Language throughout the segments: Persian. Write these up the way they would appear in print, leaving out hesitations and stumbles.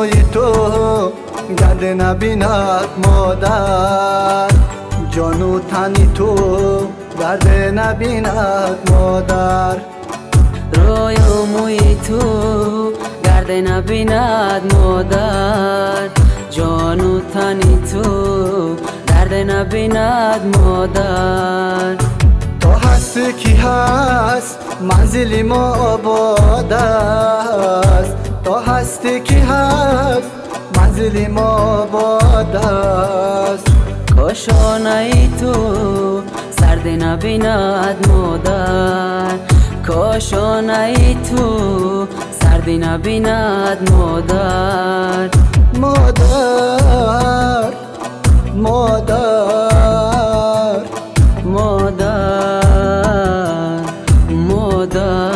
موی تو گرد نبیند مادر، جان و تنی تو درد نبیند مادر. روی و موی تو گرد نبیند مادر، جان و تنی تو درد نبیند مادر. تو هستی کی هست منزلی ما آباد است، تو هستی کی هست منزلی ما آباد است. کاشانه ای تو سرد نبیند مادر، کاشانه ای تو سرد نبیند مادر. مادر مادر مادر مادر.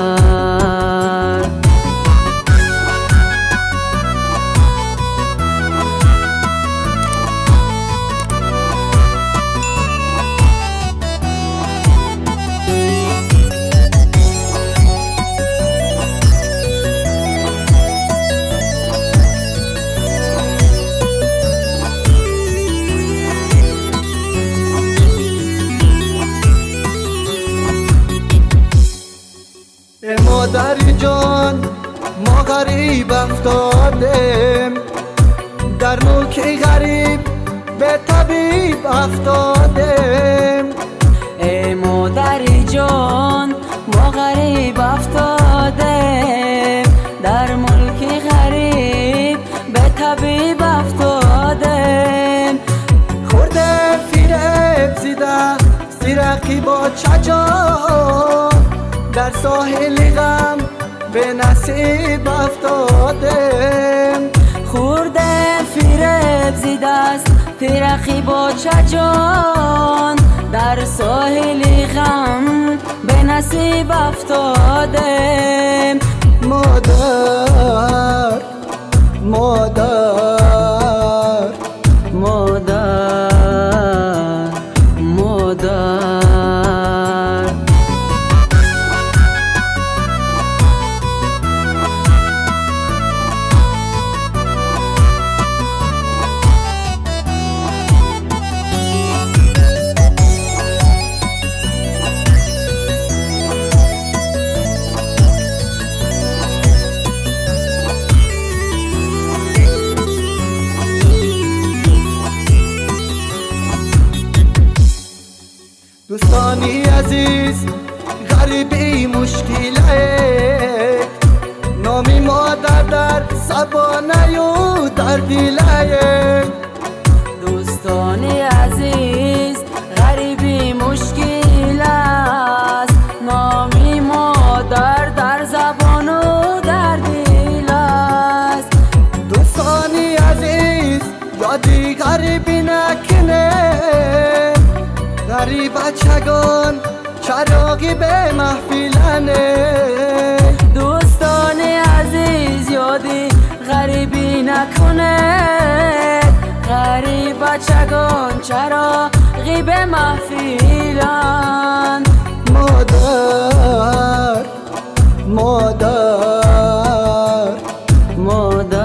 مادری جان ما غریب افتادیم، در نوک غریب به طبیب افتادیم. ای مادری جان ما غریب افتادیم، در ملک غریب به طبیب افتادیم. خورده فریب زیده سیرقی با چجان، در ساحل غم به نصیب افتادیم. خورده فریب زیده است تیرقی با چجان، در ساحل غم به نصیب افتادیم. مادر مادر مادر مادر. دوستانی عزیز غریبی مشکله، نامی مادر در زبانه و در دله. دوستانی عزیز غریبی مشکل است، نامی مادر در زبان و در دل است. دوستانی عزیز یادی غریبی نکنه، غریب بچگان چراغی به محفلانه. دوستان عزیز یادی غریبی نکنه، غریب بچگان چراغی به محفلان. مادر مادر مادر